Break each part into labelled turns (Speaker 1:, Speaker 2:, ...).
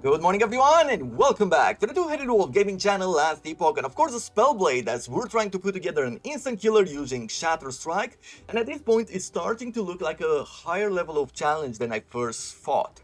Speaker 1: Good morning everyone and welcome back to the two-headed wolf gaming channel as Epoch and of course the Spellblade as we're trying to put together an instant killer using Shatter strike, and at this point it's starting to look like a higher level of challenge than I first thought.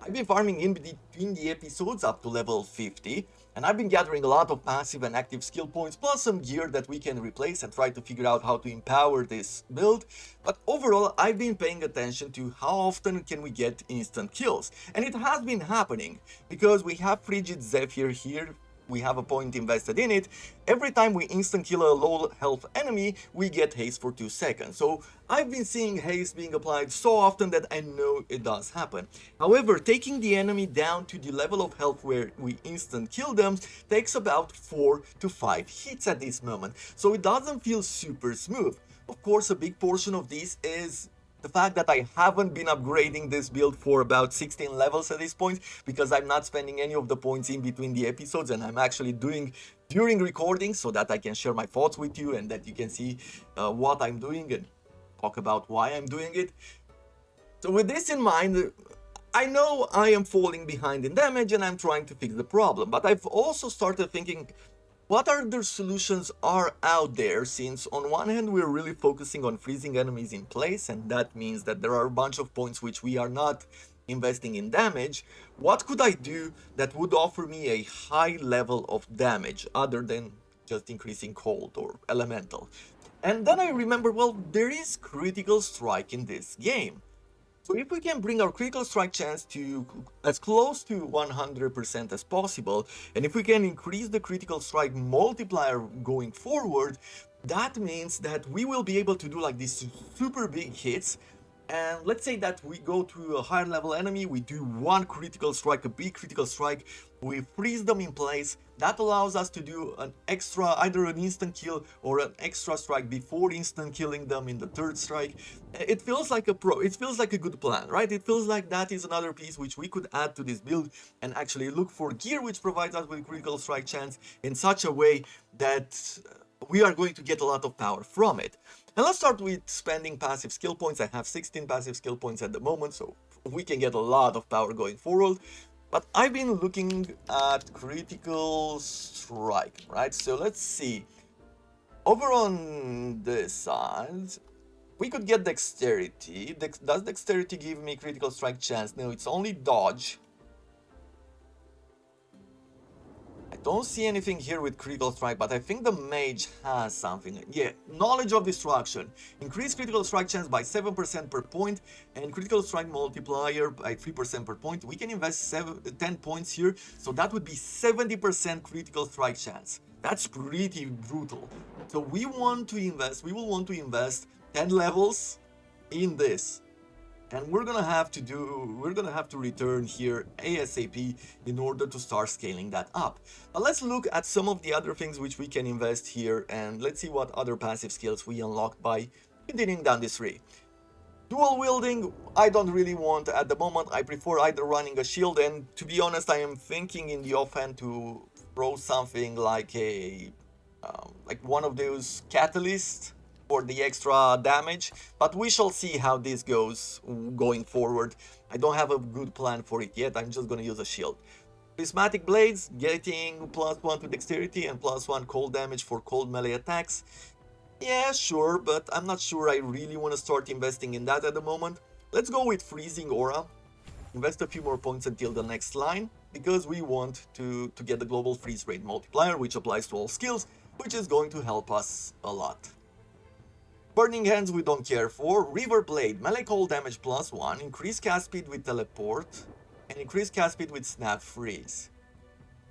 Speaker 1: I've been farming in between the episodes up to level 50, and I've been gathering a lot of passive and active skill points plus some gear that we can replace and try to figure out how to empower this build. But overall, I've been paying attention to how often can we get instant kills, and it has been happening because we have Frigid Zephyr here. We have a point invested in it. Every time we instant kill a low health enemy, we get haste for 2 seconds. So I've been seeing haste being applied so often that I know it does happen. However, taking the enemy down to the level of health where we instant kill them takes about 4 to 5 hits at this moment. So it doesn't feel super smooth. Of course, a big portion of this is the fact that I haven't been upgrading this build for about 16 levels at this point, because I'm not spending any of the points in between the episodes, and I'm actually doing during recording so that I can share my thoughts with you and that you can see what I'm doing and talk about why I'm doing it. So with this in mind, I know I am falling behind in damage and I'm trying to fix the problem, but I've also started thinking what other solutions are out there, since on one hand we're really focusing on freezing enemies in place, and that means that there are a bunch of points which we are not investing in damage. What could I do that would offer me a high level of damage other than just increasing cold or elemental? And then I remember, well, there is critical strike in this game. So if we can bring our critical strike chance to as close to 100% as possible, and if we can increase the critical strike multiplier going forward, that means that we will be able to do like these super big hits. And let's say that we go to a higher level enemy, we do one critical strike, a big critical strike, we freeze them in place. That allows us to do an extra, either an instant kill or an extra strike before instant killing them in the third strike. It feels like a good plan, right? It feels like that is another piece which we could add to this build and actually look for gear which provides us with critical strike chance in such a way that we are going to get a lot of power from it. And let's start with spending passive skill points. I have 16 passive skill points at the moment, so we can get a lot of power going forward. But I've been looking at critical strike, right? So let's see. Over on this side, we could get dexterity. Does dexterity give me critical strike chance? No, it's only dodge. I don't see anything here with critical strike, but I think the mage has something. Yeah, knowledge of destruction. Increase critical strike chance by 7% per point and critical strike multiplier by 3% per point. We can invest 10 points here, so that would be 70% critical strike chance. That's pretty brutal. So we will want to invest 10 levels in this. And we're gonna have to return here ASAP in order to start scaling that up. But let's look at some of the other things which we can invest here, and let's see what other passive skills we unlock by continuing down this tree. Dual wielding, I don't really want at the moment. I prefer either running a shield, and to be honest, I am thinking in the offhand to throw something like like one of those catalysts for the extra damage, but we shall see how this goes going forward. I don't have a good plan for it yet. I'm just gonna use a shield. Prismatic blades, getting +1 to dexterity and +1 cold damage for cold melee attacks. Yeah, sure, but I'm not sure I really want to start investing in that at the moment. Let's go with freezing aura. Invest a few more points until the next line, because we want to get the global freeze rate multiplier, which applies to all skills, which is going to help us a lot. Burning Hands we don't care for. River Blade, melee cold damage +1, increase cast speed with teleport, and increase cast speed with snap freeze.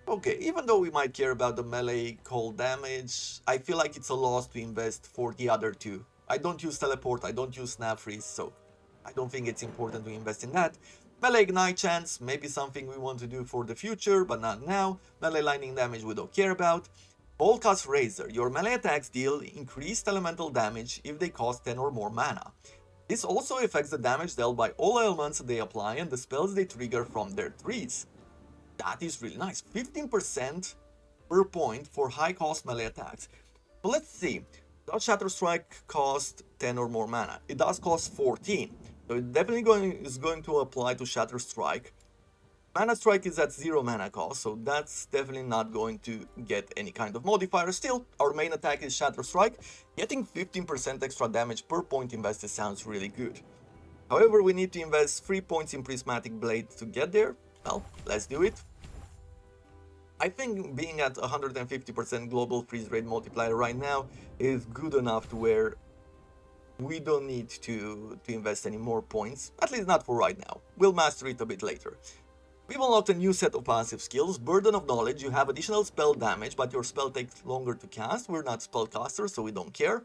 Speaker 1: Okay, even though we might care about the melee cold damage, I feel like it's a loss to invest for the other two. I don't use teleport, I don't use snap freeze, so I don't think it's important to invest in that. Melee ignite chance, maybe something we want to do for the future, but not now. Melee lightning damage we don't care about. Volcast Razor, your melee attacks deal increased elemental damage if they cost 10 or more mana. This also affects the damage dealt by all elements they apply and the spells they trigger from their trees. That is really nice, 15% per point for high cost melee attacks. But let's see, does Shatter Strike cost 10 or more mana? It does cost 14, so it definitely is going to apply to Shatter Strike. Mana Strike is at 0 mana cost, so that's definitely not going to get any kind of modifier. Still, our main attack is Shatter Strike. Getting 15% extra damage per point invested sounds really good. However, we need to invest 3 points in Prismatic Blade to get there. Well, let's do it. I think being at 150% global freeze rate multiplier right now is good enough to where we don't need to invest any more points, at least not for right now. We'll master it a bit later. We've unlocked a new set of passive skills. Burden of Knowledge, you have additional spell damage, but your spell takes longer to cast. We're not spellcasters, so we don't care.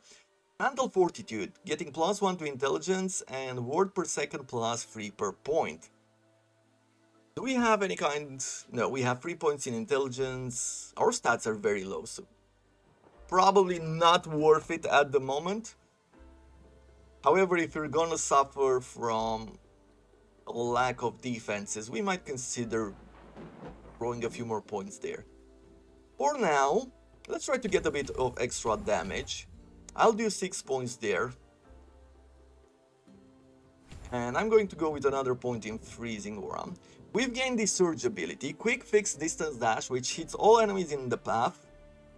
Speaker 1: Mental Fortitude, getting +1 to intelligence and word per second +3 per point. Do we have any kind... No, we have 3 points in intelligence. Our stats are very low, so probably not worth it at the moment. However, if you're gonna suffer from a lack of defenses, we might consider throwing a few more points there. For now, let's try to get a bit of extra damage. I'll do 6 points there. And I'm going to go with another point in Freezing Aura. We've gained the Surge ability, Quick Fix Distance Dash, which hits all enemies in the path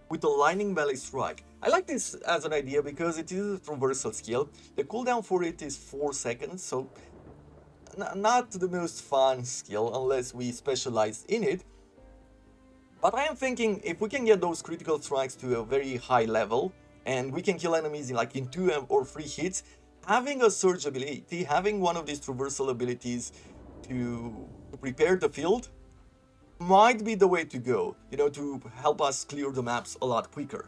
Speaker 1: with a Lightning Melee Strike. I like this as an idea because it is a traversal skill. The cooldown for it is 4 seconds, so not the most fun skill unless we specialize in it. But I am thinking if we can get those critical strikes to a very high level and we can kill enemies in 2 or 3 hits, having a surge ability, having one of these traversal abilities to prepare the field might be the way to go, to help us clear the maps a lot quicker.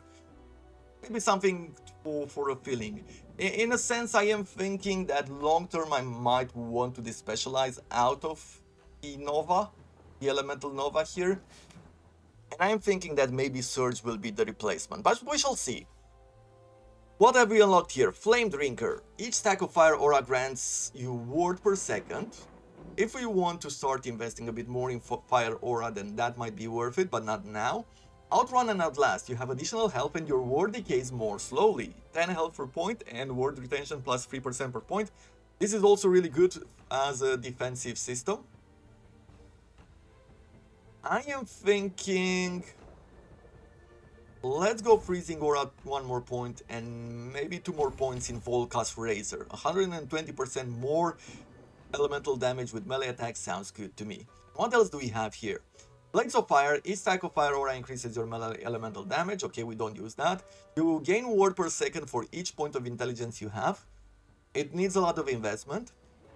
Speaker 1: Maybe something for a feeling. In a sense, I am thinking that long term I might want to despecialize out of the Nova, the Elemental Nova here. And I am thinking that maybe Surge will be the replacement, but we shall see. What have we unlocked here? Flame Drinker. Each stack of Fire Aura grants you ward per second. If we want to start investing a bit more in Fire Aura, then that might be worth it, but not now. Outrun and Outlast, you have additional health and your ward decays more slowly. 10 health per point and ward retention plus 3% per point. This is also really good as a defensive system. I am thinking... Let's go Freezing Aura 1 more point and maybe 2 more points in Volcast Razor. 120% more elemental damage with melee attacks sounds good to me. What else do we have here? Blades of Fire, each stack of Fire Aura increases your melee elemental damage. Okay, we don't use that. You will gain ward per second for each point of intelligence you have. It needs a lot of investment.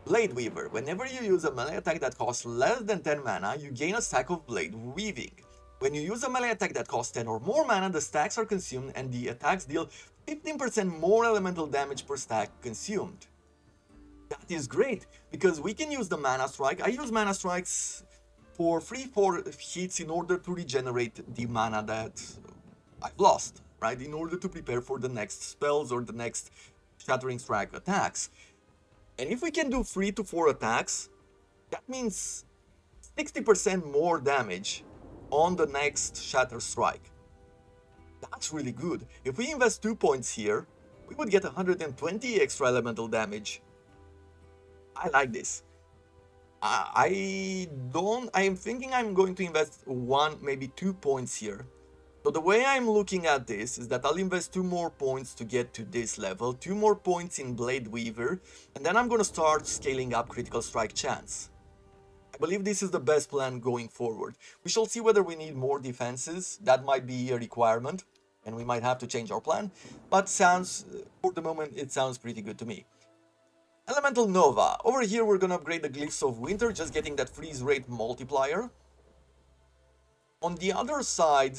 Speaker 1: Blade Weaver, whenever you use a melee attack that costs less than 10 mana, you gain a stack of Blade Weaving. When you use a melee attack that costs 10 or more mana, the stacks are consumed and the attacks deal 15% more elemental damage per stack consumed. That is great, because we can use the Mana Strike. I use Mana Strikes for 3-4 hits in order to regenerate the mana that I've lost, right? In order to prepare for the next spells or the next Shattering Strike attacks. And if we can do 3 to 4 attacks, that means 60% more damage on the next Shatter Strike. That's really good. If we invest 2 points here, we would get 120 extra elemental damage. I like this. I am thinking I'm going to invest 1, maybe 2 points here. So the way I'm looking at this is that I'll invest 2 more points to get to this level, 2 more points in Blade Weaver, and then I'm going to start scaling up Critical Strike chance. I believe this is the best plan going forward. We shall see whether we need more defenses. That might be a requirement, and we might have to change our plan, but for the moment it sounds pretty good to me. Elemental Nova. Over here we're gonna upgrade the Glyphs of Winter, just getting that freeze rate multiplier. On the other side,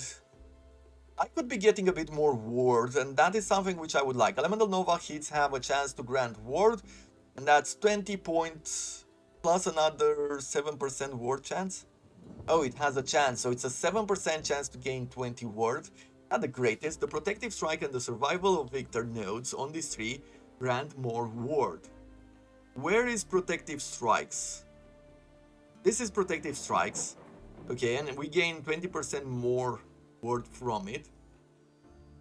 Speaker 1: I could be getting a bit more ward, and that is something which I would like. Elemental Nova hits have a chance to grant ward, and that's 20 points plus another 7% ward chance. Oh, it has a chance, so it's a 7% chance to gain 20 ward. Not the greatest. The Protective Strike and the Survival of Victor nodes on this tree grant more ward. Where is Protective Strikes? This is Protective Strikes. Okay, and we gain 20% more ward from it.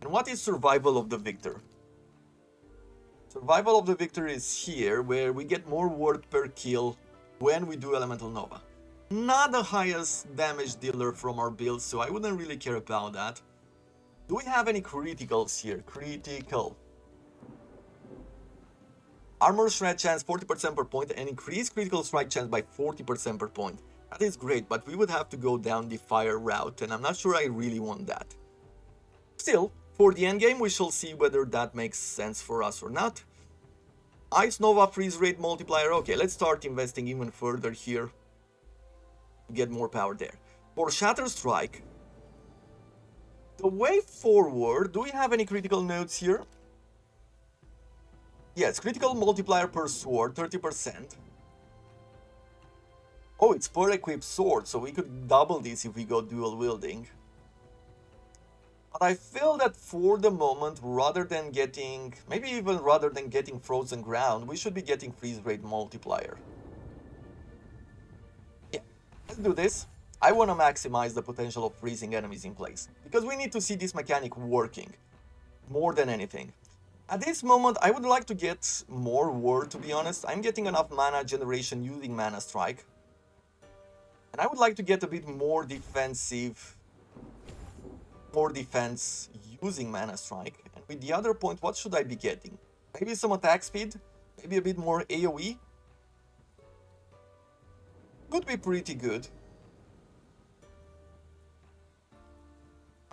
Speaker 1: And what is Survival of the Victor? Survival of the Victor is here, where we get more ward per kill when we do Elemental Nova. Not the highest damage dealer from our build, so I wouldn't really care about that. Do we have any criticals here? Critical. Armor shred chance 40% per point and increase critical strike chance by 40% per point. That is great, but we would have to go down the fire route, and I'm not sure I really want that. Still, for the endgame, we shall see whether that makes sense for us or not. Ice Nova freeze rate multiplier. Okay, let's start investing even further here to get more power there. For Shatter Strike, the way forward, do we have any critical notes here? Yes, critical multiplier per sword, 30%. Oh, it's per equipped sword, so we could double this if we go dual wielding. But I feel that for the moment, rather than getting, maybe even rather than getting frozen ground, we should be getting freeze rate multiplier. Yeah, let's do this. I want to maximize the potential of freezing enemies in place, because we need to see this mechanic working, more than anything. At this moment, I would like to get more word, to be honest. I'm getting enough mana generation using Mana Strike. And I would like to get a bit more defensive, more defense using Mana Strike. And with the other point, what should I be getting? Maybe some attack speed? Maybe a bit more AoE? Could be pretty good.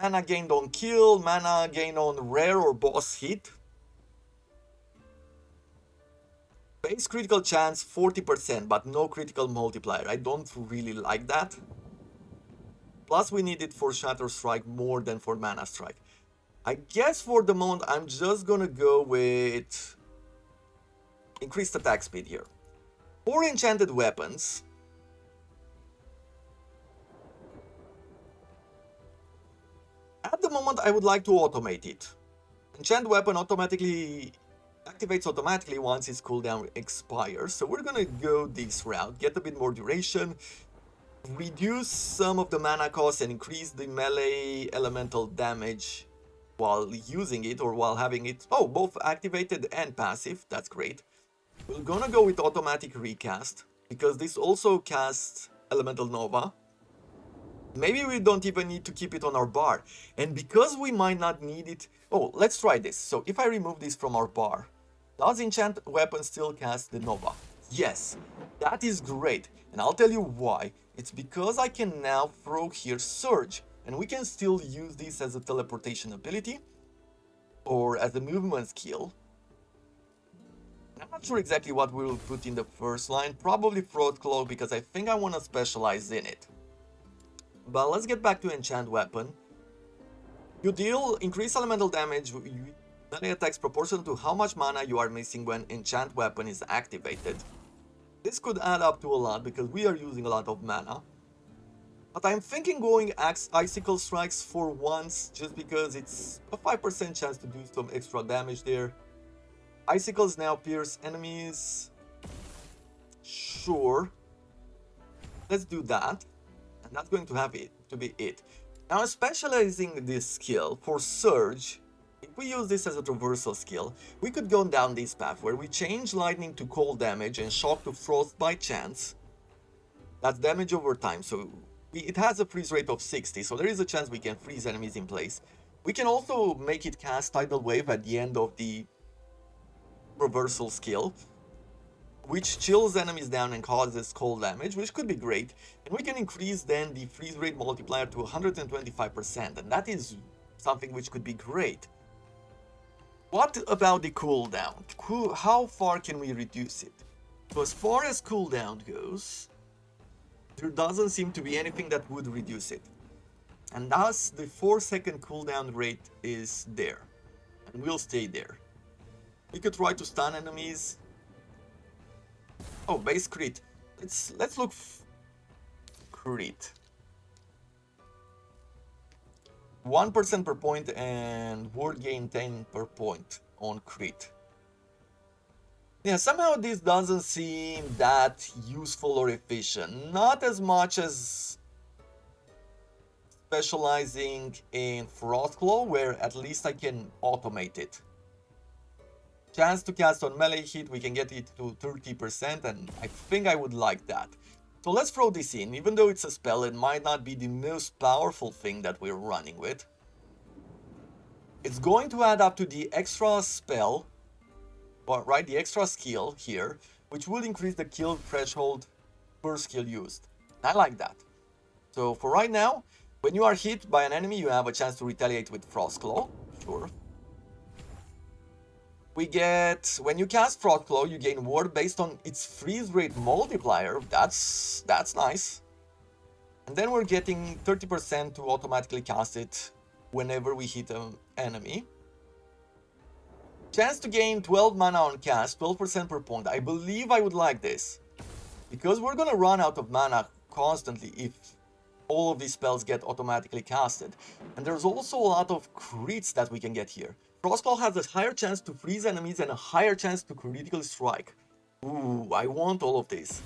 Speaker 1: Mana gained on kill, mana gained on rare or boss hit. Base critical chance 40%, but no critical multiplier. I don't really like that. Plus we need it for Shatter Strike more than for Mana Strike. I guess for the moment I'm just gonna go with increased attack speed here. For enchanted weapons, at the moment I would like to automate it. Enchant weapon automatically activates automatically once its cooldown expires, so we're gonna go this route, get a bit more duration, reduce some of the mana cost and increase the melee elemental damage while using it or while having it. Oh, both activated and passive, that's great. We're gonna go with automatic recast, because this also casts Elemental Nova. Maybe we don't even need to keep it on our bar, and because we might not need it... Oh, let's try this. So if I remove this from our bar, does enchant weapon still cast the Nova? Yes, that is great, and I'll tell you why. It's because I can now throw here Surge, and we can still use this as a teleportation ability, or as a movement skill. I'm not sure exactly what we'll put in the first line, probably Throat Claw, because I think I want to specialize in it. But let's get back to enchant weapon. You deal increased elemental damage with melee attacks proportional to how much mana you are missing when enchant weapon is activated. This could add up to a lot because we are using a lot of mana. But I'm thinking going Icicle Strikes for once, just because it's a 5% chance to do some extra damage there. Icicles now pierce enemies. Sure. Let's do that. And that's going to have it to be it. Now, specializing this skill for Surge, if we use this as a traversal skill, we could go down this path where we change lightning to cold damage and shock to frost by chance. That's damage over time, so it has a freeze rate of 60, so there is a chance we can freeze enemies in place. We can also make it cast Tidal Wave at the end of the reversal skill, which chills enemies down and causes cold damage, which could be great. And we can increase then the freeze rate multiplier to 125%, and that is something which could be great. What about the cooldown? How far can we reduce it? So as far as cooldown goes, there doesn't seem to be anything that would reduce it. And thus the 4-second cooldown rate is there, and will stay there. We could try to stun enemies. Oh, base crit. Let's look crit. 1% per point and word gain 10 per point on crit. Yeah, somehow this doesn't seem that useful or efficient. Not as much as specializing in Frostclaw, where at least I can automate it. Chance to cast on melee hit, we can get it to 30%, and I think I would like that. So let's throw this in. Even though it's a spell, it might not be the most powerful thing that we're running with. It's going to add up to the extra spell, right, the extra skill here, which will increase the kill threshold per skill used. I like that. So for right now, when you are hit by an enemy, you have a chance to retaliate with Frostclaw. Sure. We get, when you cast Frostclaw, you gain ward based on its freeze rate multiplier. That's nice. And then we're getting 30% to automatically cast it whenever we hit an enemy. Chance to gain 12 mana on cast, 12% per point. I believe I would like this, because we're gonna run out of mana constantly if all of these spells get automatically casted. And there's also a lot of crits that we can get here. Frostclaw has a higher chance to freeze enemies and a higher chance to critically strike. Ooh, I want all of this.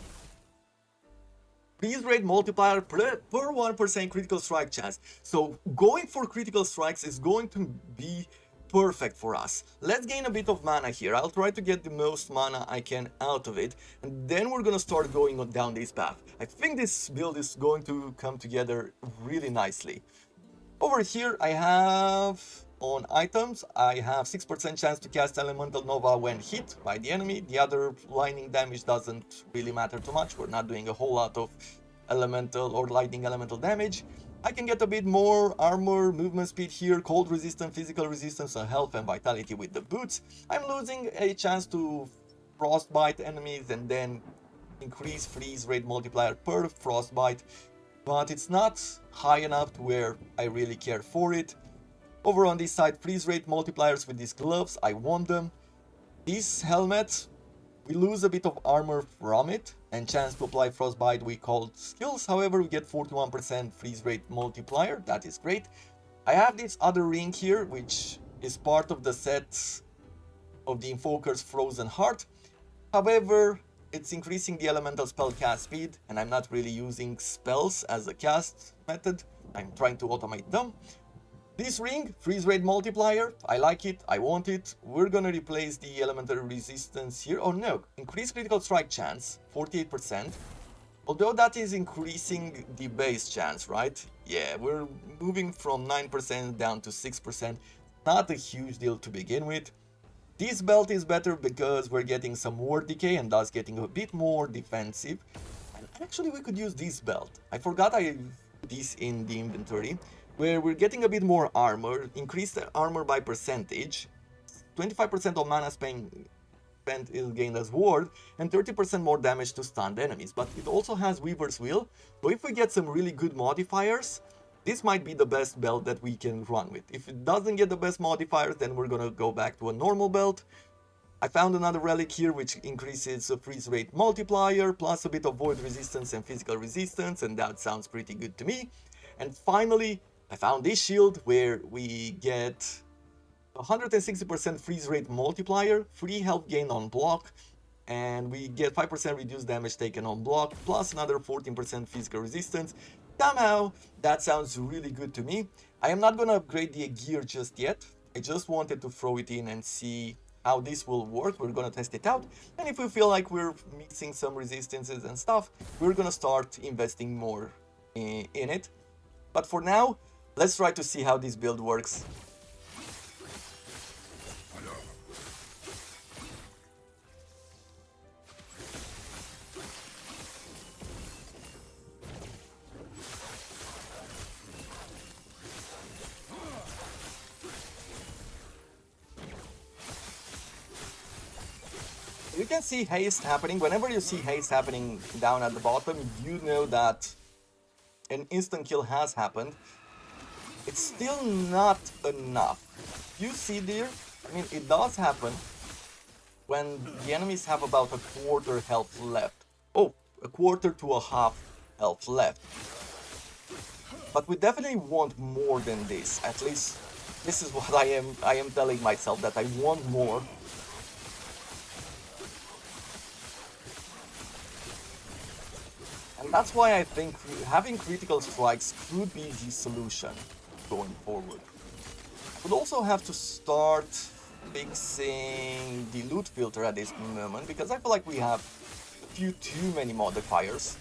Speaker 1: Freeze rate multiplier per 1% critical strike chance. So going for critical strikes is going to be perfect for us. Let's gain a bit of mana here. I'll try to get the most mana I can out of it, and then we're gonna start going on down this path. I think this build is going to come together really nicely. Over here I have, on items, I have 6% chance to cast Elemental Nova when hit by the enemy. The other lightning damage doesn't really matter too much. We're not doing a whole lot of elemental or lightning elemental damage. I can get a bit more armor, movement speed here, cold resistance, physical resistance, and health and vitality with the boots. I'm losing a chance to frostbite enemies and then increase freeze rate multiplier per frostbite, but it's not high enough to where I really care for it. Over on this side, freeze rate multipliers with these gloves, I want them. This helmet, we lose a bit of armor from it, and chance to apply frostbite we called skills. However, we get 41% freeze rate multiplier. That is great. I have this other ring here, which is part of the set of the Invoker's Frozen Heart. However, it's increasing the elemental spell cast speed, and I'm not really using spells as a cast method. I'm trying to automate them. This ring, freeze rate multiplier, I like it, I want it. We're gonna replace the elemental resistance here. Oh no, increase critical strike chance, 48%. Although that is increasing the base chance, right? Yeah, we're moving from 9% down to 6%. Not a huge deal to begin with. This belt is better because we're getting some ward decay and thus getting a bit more defensive. And actually we could use this belt. I forgot I put this in the inventory, where we're getting a bit more armor, increased armor by percentage, 25% of mana spent is gained as ward, and 30% more damage to stunned enemies. But it also has Weaver's Wheel, so if we get some really good modifiers, this might be the best belt that we can run with. If it doesn't get the best modifiers, then we're gonna go back to a normal belt. I found another relic here which increases the freeze rate multiplier, plus a bit of void resistance and physical resistance, and that sounds pretty good to me. And finally, I found this shield where we get 160% freeze rate multiplier, free health gain on block, and we get 5% reduced damage taken on block, plus another 14% physical resistance. Somehow, that sounds really good to me. I am not gonna upgrade the gear just yet. I just wanted to throw it in and see how this will work. We're gonna test it out, and if we feel like we're mixing some resistances and stuff, we're gonna start investing more in it. But for now, let's try to see how this build works. You can see haste happening. Whenever you see haste happening down at the bottom, you know that an instant kill has happened. It's still not enough. You see there, I mean, it does happen when the enemies have about a quarter health left. Oh, a quarter to a half health left. But we definitely want more than this. At least this is what I am telling myself, that I want more. And that's why I think having critical strikes could be the solution going forward. We'll also have to start fixing the loot filter at this moment, because I feel like we have a few too many modifiers.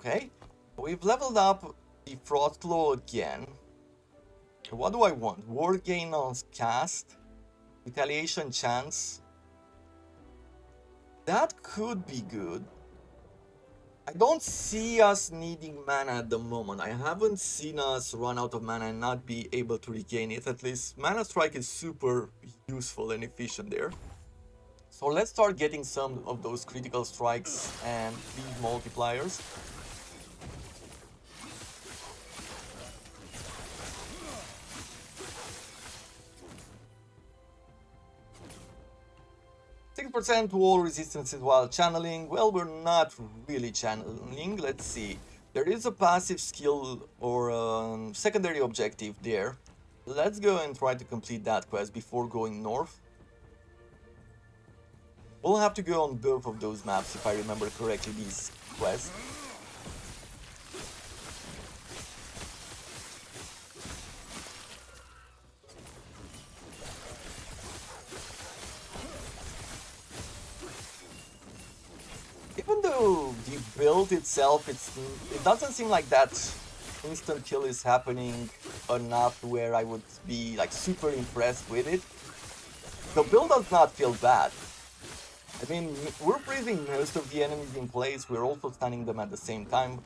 Speaker 1: Okay, we've leveled up the Frostclaw again. What do I want? Ward gain on cast, retaliation chance. That could be good. I don't see us needing mana at the moment. I haven't seen us run out of mana and not be able to regain it. At least Mana Strike is super useful and efficient there. So let's start getting some of those critical strikes and these multipliers. %6% to all resistances while channeling. Well, we're not really channeling. Let's see. There is a passive skill or a secondary objective there. Let's go and try to complete that quest before going north. We'll have to go on both of those maps if I remember correctly, these quests. Even though the build itself, it doesn't seem like that instant kill is happening enough where I would be like super impressed with it. The build does not feel bad. I mean, we're freezing most of the enemies in place, we're also stunning them at the same time.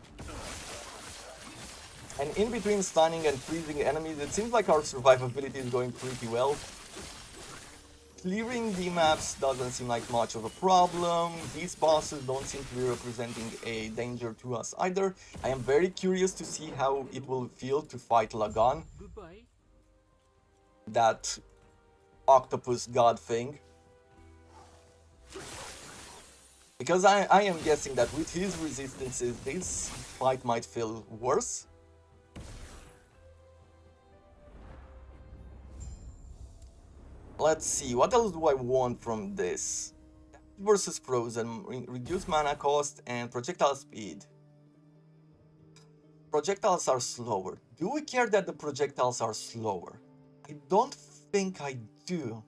Speaker 1: And in between stunning and freezing enemies, it seems like our survivability is going pretty well. Clearing the maps doesn't seem like much of a problem. These bosses don't seem to be representing a danger to us either. I am very curious to see how it will feel to fight Lagan.
Speaker 2: Goodbye.
Speaker 1: That octopus god thing. Because I am guessing that with his resistances, this fight might feel worse. Let's see, what else do I want from this? Versus Frozen, reduce mana cost and projectile speed. Projectiles are slower. Do we care that the projectiles are slower? I don't think I do.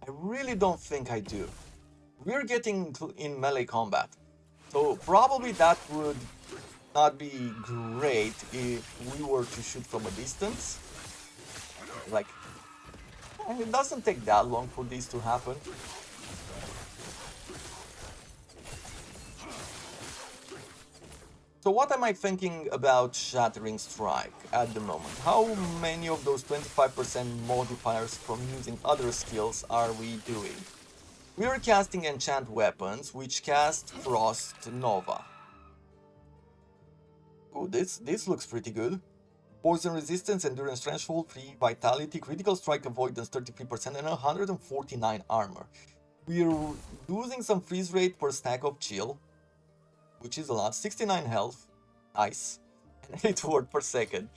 Speaker 1: I really don't think I do. We're getting in melee combat. So probably that would not be great if we were to shoot from a distance. Like, it doesn't take that long for this to happen. So what am I thinking about Shattering Strike at the moment? How many of those 25% modifiers from using other skills are we doing? We are casting enchant weapons, which cast Frost Nova. Ooh, this looks pretty good. Poison resistance, endurance threshold, free vitality, critical strike avoidance 33% and 149 armor. We're losing some freeze rate per stack of chill, which is a lot. 69 health, nice, and 8 word per second.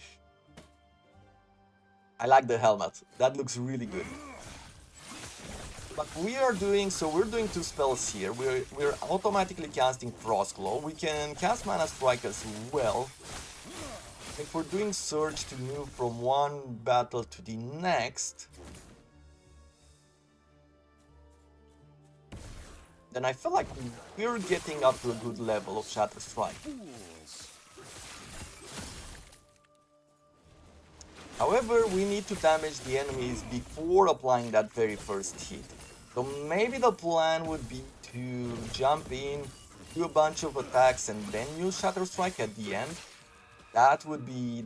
Speaker 1: I like the helmet, that looks really good. But we're doing 2 spells here. We're automatically casting Frostclaw. We can cast Mana Strike as well. If we're doing Surge to move from one battle to the next, then I feel like we're getting up to a good level of Shatter Strike. However, we need to damage the enemies before applying that very first hit. So maybe the plan would be to jump in, do a bunch of attacks and then use Shatter Strike at the end. That would be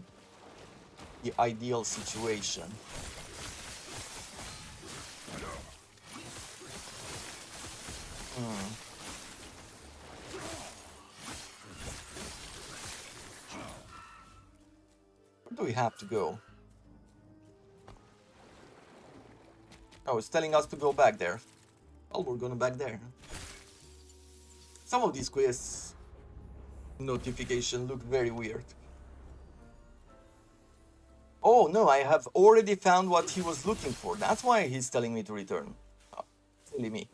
Speaker 1: the ideal situation. Where do we have to go? Oh, it's telling us to go back there. Well, we're going back there. Some of these quests notifications look very weird. Oh no, I have already found what he was looking for. That's why he's telling me to return. Oh, silly me.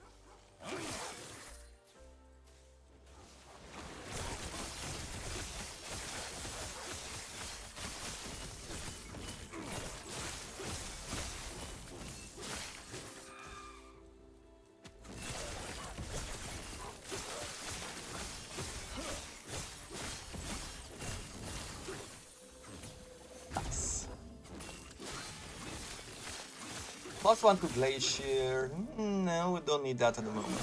Speaker 1: +1 to Glacier. No, we don't need that at the moment.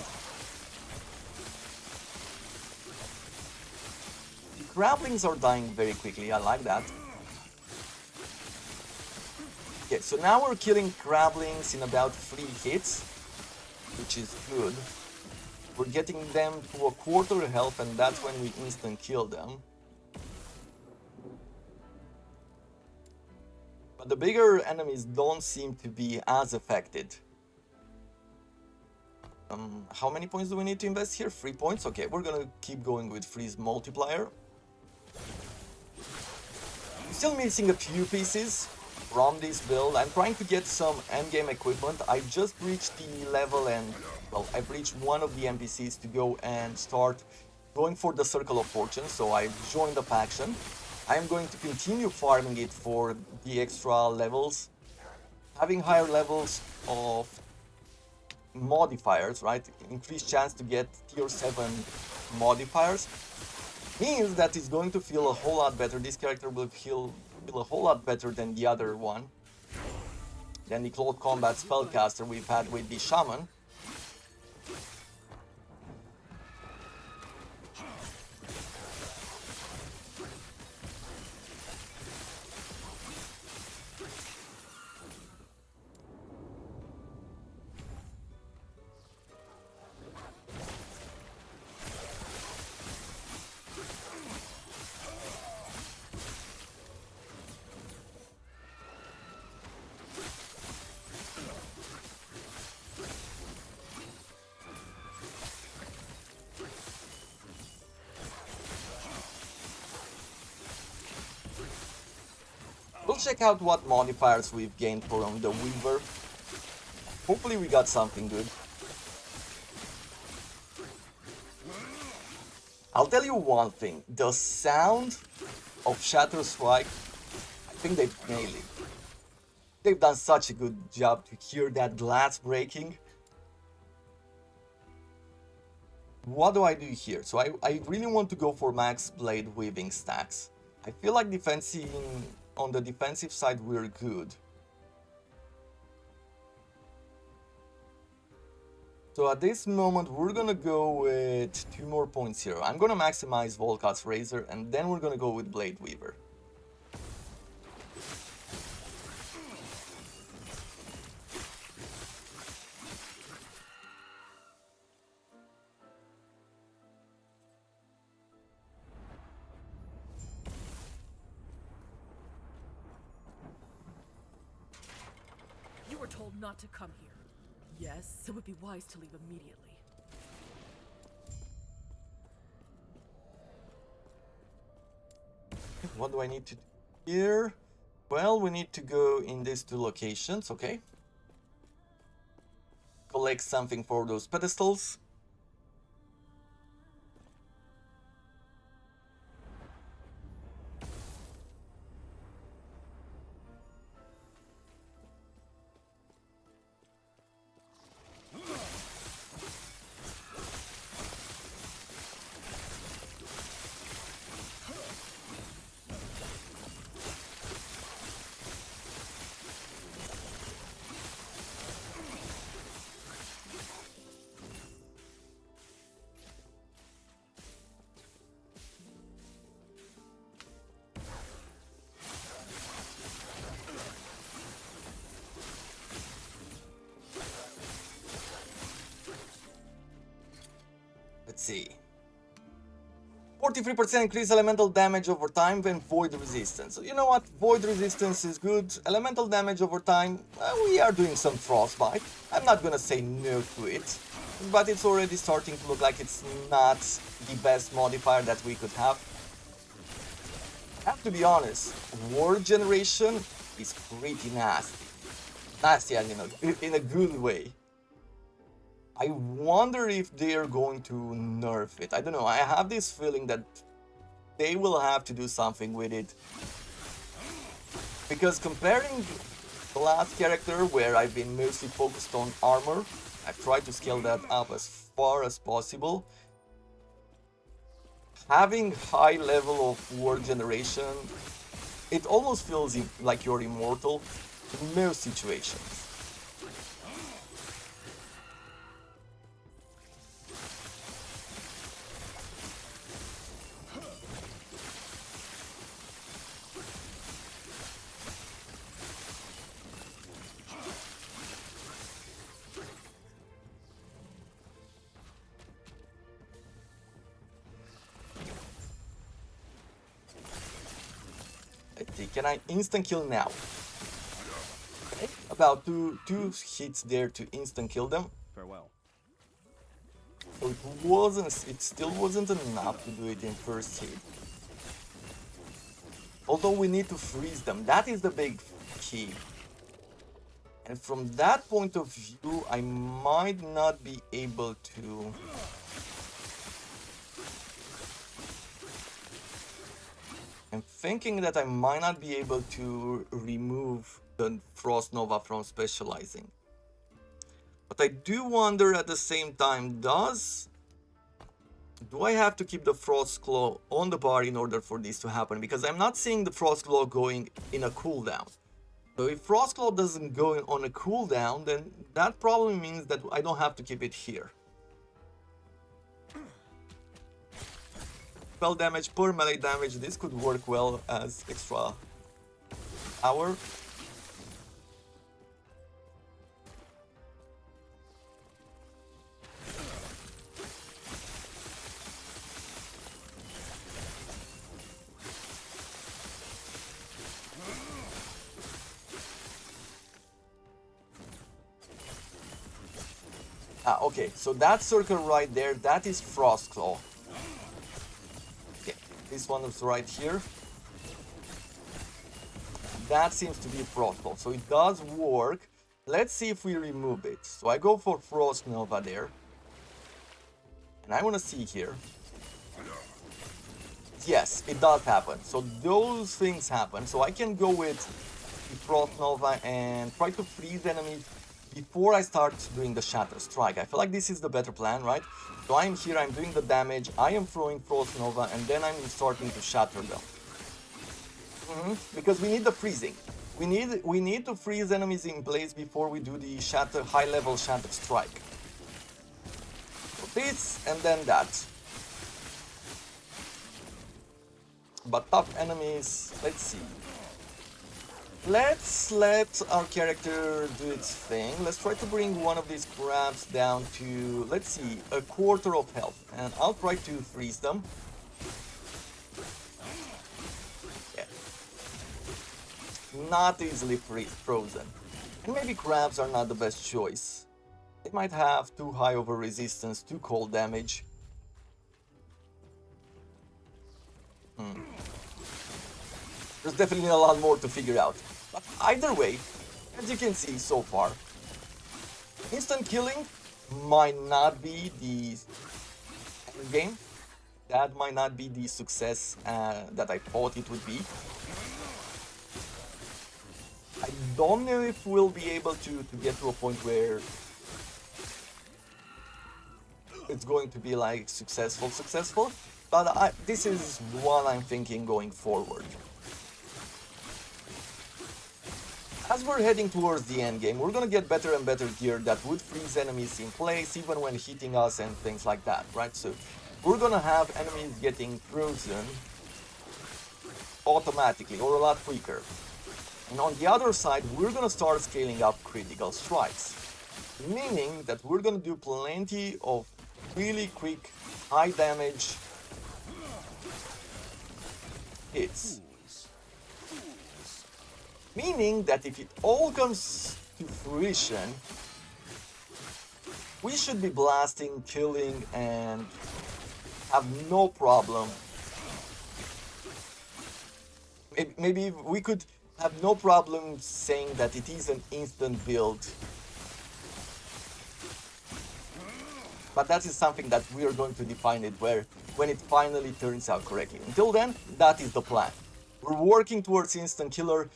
Speaker 1: The Grablings are dying very quickly, I like that. Okay, so now we're killing Grablings in about 3 hits, which is good. We're getting them to a quarter health, and that's when we instant kill them. But the bigger enemies don't seem to be as affected. How many points do we need to invest here? 3 points? Okay, we're gonna keep going with Freeze Multiplier. I'm still missing a few pieces from this build. I'm trying to get some endgame equipment. I just reached the level and, well, I've reached one of the NPCs to go and start going for the Circle of Fortune, so I've joined the faction. I'm going to continue farming it for the extra levels. Having higher levels of modifiers, right? Increased chance to get tier 7 modifiers means that it's going to feel a whole lot better. This character will feel a whole lot better than the other one, than the Close Combat Spellcaster we've had with the Shaman. We'll check out what modifiers we've gained from the Weaver. Hopefully we got something good. I'll tell you one thing, the sound of Shatter Strike, I think they've nailed it. They've done such a good job to hear that glass breaking. What do I do here? So I really want to go for max blade weaving stacks. I feel like on the defensive side we're good. So at this moment we're gonna go with 2 more points here. I'm gonna maximize Volkat's Razor and then we're gonna go with Blade Weaver.
Speaker 2: You were told not to come here. Yes, it would be wise to leave immediately.
Speaker 1: What do I need to do here? Well, we need to go in these 2 locations, okay? Collect something for those pedestals. Let's see. 43% increase elemental damage over time when void resistance. So you know what? Void resistance is good. Elemental damage over time, we are doing some frostbite. I'm not gonna say no to it, but it's already starting to look like it's not the best modifier that we could have. I have to be honest, word generation is pretty nasty. Nasty, and in a good way. I wonder if they're going to nerf it. I don't know, I have this feeling that they will have to do something with it. Because comparing the last character, where I've been mostly focused on armor, I've tried to scale that up as far as possible. Having high level of word generation, it almost feels like you're immortal in most situations. see. Can I instant kill now? Okay. About two hits there to instant kill them.
Speaker 3: Farewell.
Speaker 1: So it still wasn't enough to do it in first hit. Although we need to freeze them. That is the big key. And from that point of view, I might not be able to... I'm thinking that I might not be able to remove the Frost Nova from specializing. But I do wonder at the same time, do I have to keep the Frost Claw on the bar in order for this to happen? Because I'm not seeing the Frost Claw going in a cooldown. So if Frost Claw doesn't go on a cooldown, then that probably means that I don't have to keep it here. Spell damage per melee damage, this could work well as extra power. Okay, so that circle right there, that is Frost Claw. Okay, this one is right here. That seems to be Frost Claw, so it does work. Let's see if we remove it. So I go for Frost Nova there. And I want to see here. Yes, it does happen. So those things happen. So I can go with the Frost Nova and try to freeze enemies before I start doing the Shatter Strike. I feel like this is the better plan, right? So I'm here, I'm doing the damage, I am throwing Frost Nova, and then I'm starting to shatter them. Because we need the freezing. We need to freeze enemies in place before we do the high level Shatter Strike. So this and then that. But tough enemies, let's see. Let's let our character do its thing. Let's try to bring one of these crabs down to, let's see, a quarter of health. And I'll try to freeze them. Yeah. Not easily frozen. And maybe crabs are not the best choice. They might have too high of a resistance to cold damage. There's definitely a lot more to figure out. But either way, as you can see so far, instant killing might not be the endgame. That might not be the success that I thought it would be. I don't know if we'll be able to get to a point where it's going to be like successful, but this is what I'm thinking going forward. As we're heading towards the end game, we're gonna get better and better gear that would freeze enemies in place even when hitting us and things like that, right? So we're gonna have enemies getting frozen automatically or a lot quicker. And on the other side, we're gonna start scaling up critical strikes, meaning that we're gonna do plenty of really quick, high damage hits. Meaning that if it all comes to fruition, we should be blasting, killing, and have no problem. Maybe we could have no problem saying that it is an instant build. But that is something that we are going to define it when it finally turns out correctly. Until then, that is the plan. We're working towards instant killer.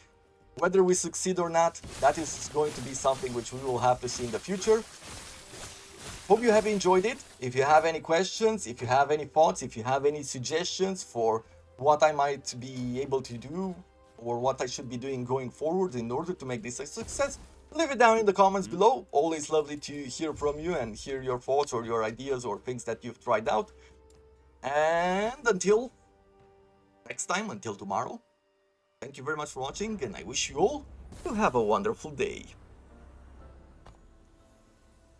Speaker 1: Whether we succeed or not, that is going to be something which we will have to see in the future. Hope you have enjoyed it. If you have any questions, if you have any thoughts, if you have any suggestions for what I might be able to do or what I should be doing going forward in order to make this a success, leave it down in the comments below. Always lovely to hear from you and hear your thoughts or your ideas or things that you've tried out. And until next time, until tomorrow, thank you very much for watching, and I wish you all to have a wonderful day.